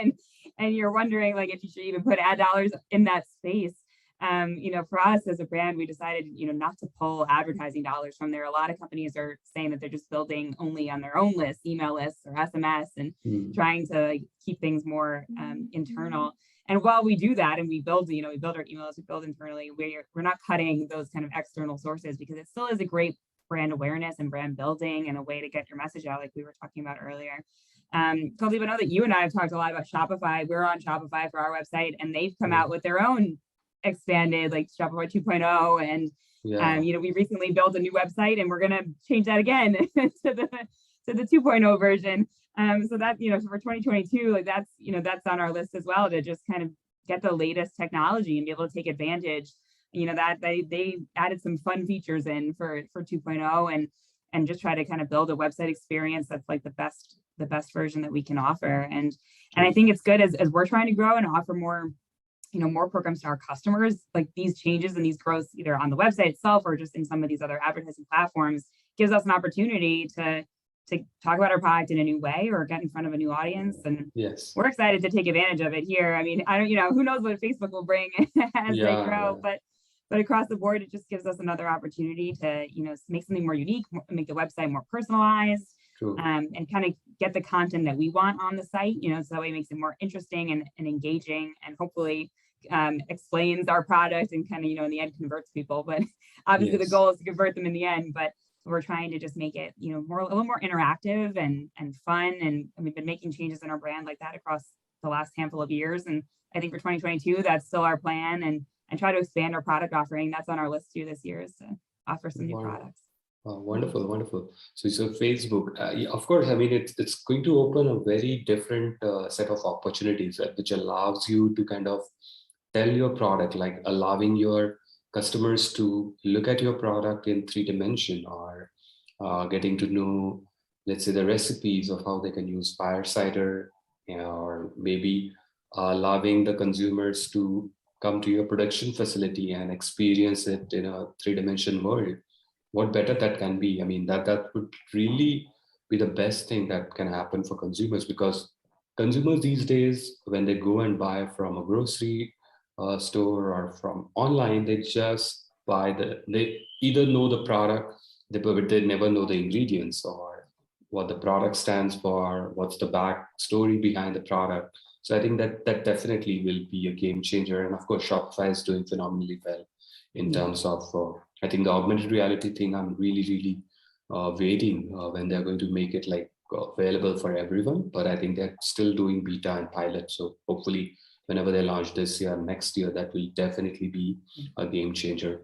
and you're wondering like if you should even put ad dollars in that space. For us as a brand, we decided, not to pull advertising dollars from there. A lot of companies are saying that they're just building only on their own lists, email lists or SMS, and trying to keep things more internal. And while we do that and we build our emails, we build internally, we're not cutting those kind of external sources, because it still is a great brand awareness and brand building and a way to get your message out, like we were talking about earlier. Kuldeep, I know that you and I have talked a lot about Shopify. We're on Shopify for our website, and they've come out with their own expanded, like Shopify 2.0. And we recently built a new website, and we're going to change that again to the 2.0 version. So that, for 2022, like that's on our list as well, to just kind of get the latest technology and be able to take advantage, that they added some fun features in for 2.0, and just try to kind of build a website experience that's like the best version that we can offer. And I think it's good as we're trying to grow and offer more programs to our customers, like these changes and these growths either on the website itself or just in some of these other advertising platforms gives us an opportunity to talk about our product in a new way or get in front of a new audience. And we're excited to take advantage of it here. I mean, I don't, who knows what Facebook will bring as they grow, but across the board, it just gives us another opportunity to, make something more unique, make the website more personalized, and kind of get the content that we want on the site, so that way it makes it more interesting and engaging, and hopefully explains our product and kind of, in the end converts people. But obviously the goal is to convert them in the end, but we're trying to just make it, a little more interactive and fun. And we've been making changes in our brand like that across the last handful of years. And I think for 2022, that's still our plan, and try to expand our product offering. That's on our list too this year, is to offer some new products. Wonderful. So Facebook, of course, I mean, it's going to open a very different set of opportunities, which allows you to kind of tell your product, like allowing your customers to look at your product in 3D, or getting to know, let's say, the recipes of how they can use fire cider, or maybe allowing the consumers to come to your production facility and experience it in a 3D world. What better that can be? I mean, that would really be the best thing that can happen for consumers, because consumers these days, when they go and buy from a grocery store or from online, they just buy they either know the product, but they never know the ingredients or what the product stands for, what's the back story behind the product. So I think that definitely will be a game changer. And of course, Shopify is doing phenomenally well in terms of, I think the augmented reality thing, I'm really waiting when they're going to make it like available for everyone. But I think they're still doing beta and pilot. So hopefully whenever they launch this year, next year, that will definitely be a game changer.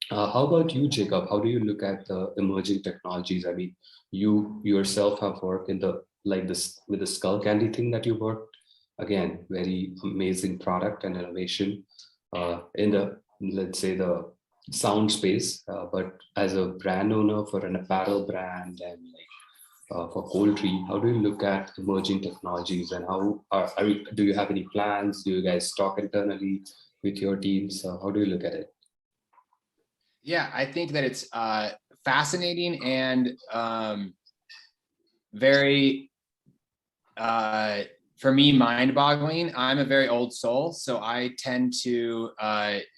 How about you, Jacob? How do you look at the emerging technologies? I mean, you yourself have worked in with the skull candy thing that you worked. Again, very amazing product and innovation in the, let's say, the sound space. But as a brand owner for an apparel brand and for poultry, how do you look at emerging technologies, and how do you have any plans? Do you guys talk internally with your teams? How do you look at it? Yeah, I think that it's fascinating and very, for me, mind-boggling. I'm a very old soul, so I tend to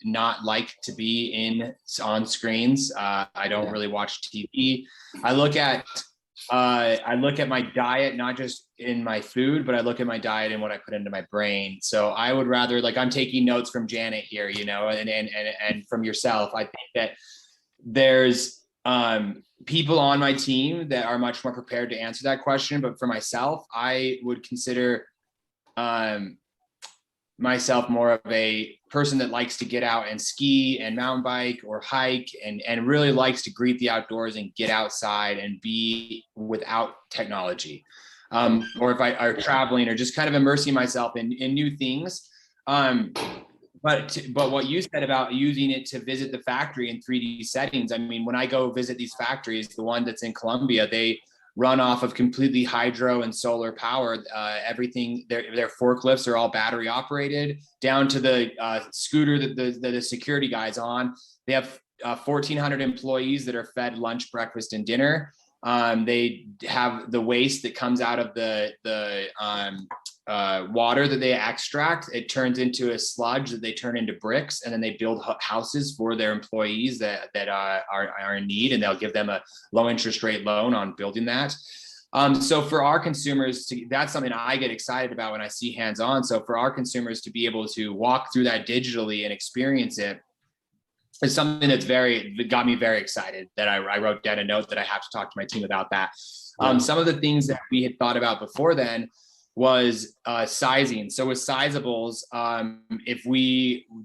not like to be on screens. I don't really watch TV. I look at my diet, not just in my food, but I look at my diet and what I put into my brain. So I would rather, like, I'm taking notes from Janet here, and from yourself. I think that there's people on my team that are much more prepared to answer that question. But for myself, I would consider myself more of a person that likes to get out and ski and mountain bike or hike and really likes to greet the outdoors and get outside and be without technology. Or if I are traveling or just kind of immersing myself in new things. But what you said about using it to visit the factory in 3D settings, I mean, when I go visit these factories, the one that's in Colombia, they run off of completely hydro and solar power. Everything, their forklifts are all battery operated, down to the scooter that the security guy's on. They have 1,400 employees that are fed lunch, breakfast, and dinner. They have the waste that comes out of the water that they extract. It turns into a sludge that they turn into bricks, and then they build houses for their employees that are in need, and they'll give them a low interest rate loan on building that. So for our consumers, that's something I get excited about when I see hands-on. So for our consumers to be able to walk through that digitally and experience it is something that got me very excited, that I wrote down a note that I have to talk to my team about that. Some of the things that we had thought about before then was sizing. So with sizables,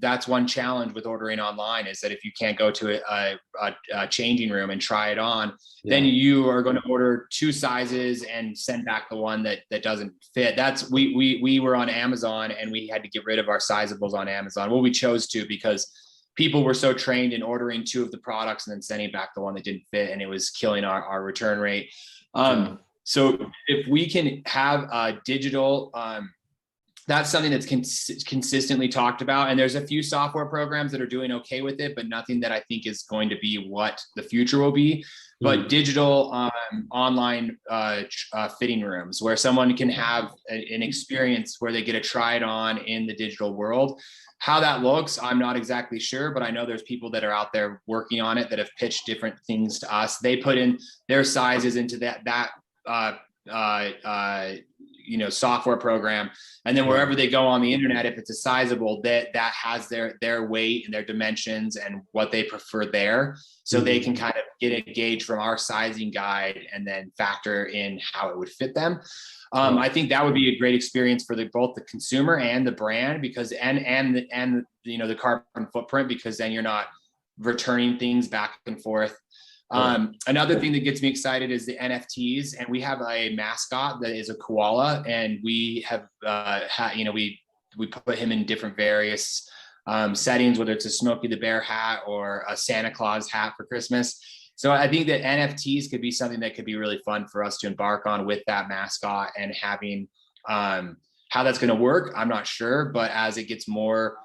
that's one challenge with ordering online, is that if you can't go to a changing room and try it on, then you are going to order 2 sizes and send back the one that doesn't fit. We were on Amazon and we had to get rid of our sizables on Amazon. Well, we chose to, because people were so trained in ordering 2 of the products and then sending back the one that didn't fit, and it was killing our return rate. So if we can have a digital, that's something that's consistently talked about. And there's a few software programs that are doing okay with it, but nothing that I think is going to be what the future will be. But digital online fitting rooms, where someone can have an experience where they get to try it on in the digital world. How that looks, I'm not exactly sure, but I know there's people that are out there working on it that have pitched different things to us. They put in their sizes into that software program, and then wherever they go on the internet, if it's a sizable, that has their weight and their dimensions and what they prefer there, so they can kind of get a gauge from our sizing guide and then factor in how it would fit them. I think that would be a great experience for both the consumer and the brand, because and the carbon footprint, because then you're not returning things back and forth. Another thing that gets me excited is the NFTs, and we have a mascot that is a koala, and we have we put him in different various settings, whether it's a Smokey the Bear hat or a Santa Claus hat for Christmas. So I think that NFTs could be something that could be really fun for us to embark on with that mascot, and having how that's going to work, I'm not sure, but as it gets more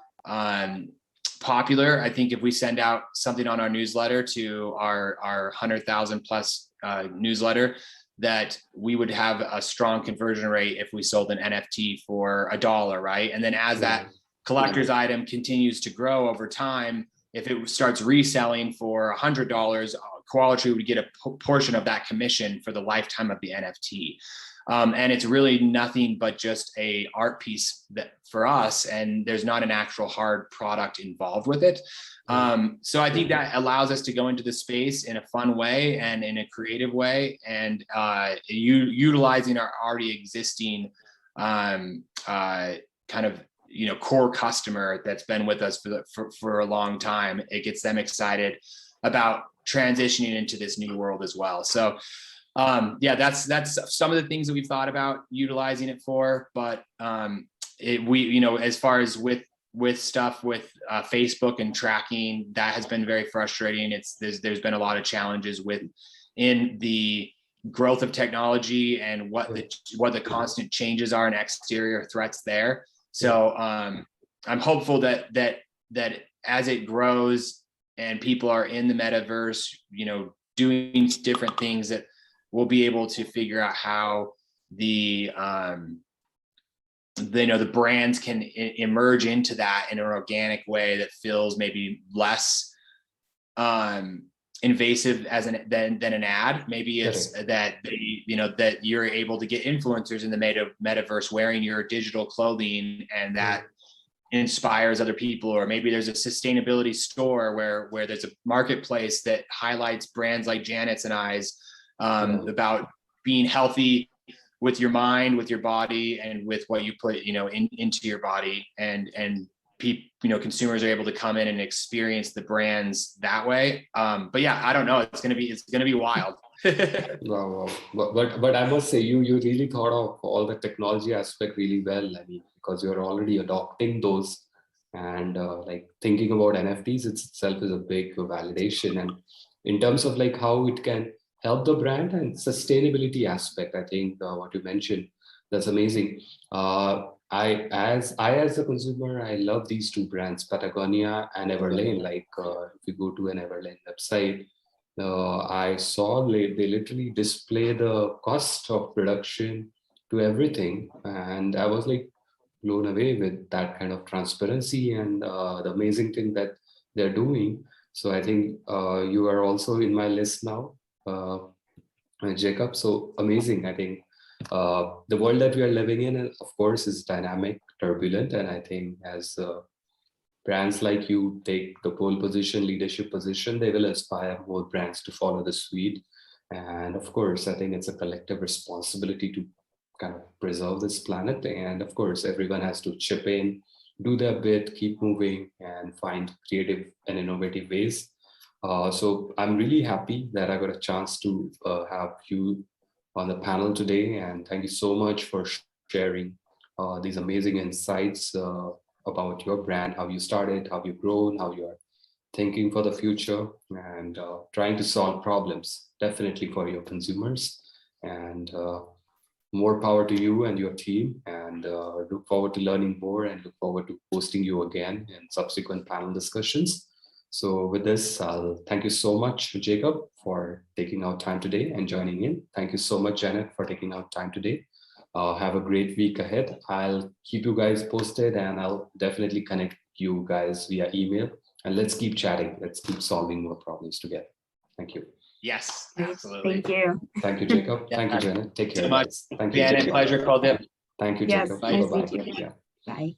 popular, I think if we send out something on our newsletter to our 100,000 plus newsletter, that we would have a strong conversion rate if we sold an NFT for $1, right? And then as that collector's item continues to grow over time, if it starts reselling for $100, Quality would get a portion of that commission for the lifetime of the NFT. And it's really nothing but just a art piece that for us, and there's not an actual hard product involved with it. So I think that allows us to go into the space in a fun way and in a creative way, and utilizing our already existing kind of core customer that's been with us for a long time. It gets them excited about transitioning into this new world as well. So that's some of the things that we've thought about utilizing it for. But as far as with stuff with Facebook and tracking, that has been very frustrating. There's been a lot of challenges in the growth of technology and what the constant changes are and exterior threats there. So I'm hopeful that as it grows and people are in the metaverse, doing different things, that we'll be able to figure out how the brands can emerge into that in an organic way that feels maybe less invasive than an ad. Maybe it's that that you're able to get influencers in the metaverse wearing your digital clothing, and that inspires other people. Or maybe there's a sustainability store where there's a marketplace that highlights brands like Janet's and I's about being healthy with your mind, with your body, and with what you put, into your body, and consumers are able to come in and experience the brands that way. But yeah, I don't know. It's gonna be wild. Wow, wow. But I must say, you really thought of all the technology aspect really well. I mean, because you're already adopting those, and like thinking about NFTs itself is a big validation. And in terms of like how it can help the brand and sustainability aspect, I think what you mentioned, that's amazing. As a consumer, I love these two brands, Patagonia and Everlane. Like if you go to an Everlane website, I saw they literally display the cost of production to everything, and I was like blown away with that kind of transparency and the amazing thing that they're doing. So I think you are also in my list now, Jacob. So amazing. I think the world that we are living in, of course, is dynamic, turbulent, and I think as brands like you take the pole position, leadership position, they will inspire more brands to follow the suite. And of course, I think it's a collective responsibility to kind of preserve this planet. And of course, everyone has to chip in, do their bit, keep moving, and find creative and innovative ways. So I'm really happy that I got a chance to have you on the panel today. And thank you so much for sharing these amazing insights about your brand, how you started, how you've grown, how you're thinking for the future, and trying to solve problems, definitely for your consumers. And more power to you and your team. And look forward to learning more, and look forward to hosting you again in subsequent panel discussions. So with this, I'll thank you so much, Jacob, for taking out time today and joining in. Thank you so much, Janet, for taking out time today. Have a great week ahead. I'll keep you guys posted, and I'll definitely connect you guys via email. And let's keep chatting. Let's keep solving more problems together. Thank you. Yes, absolutely. Thank you. Thank you, Jacob. Thank you, Janet. Take care. So much. Thank you, Janet, Jacob. pleasure, Coldiff. Thank you, Yes, Jacob. nice to Bye-bye. meet you. Yeah. Bye.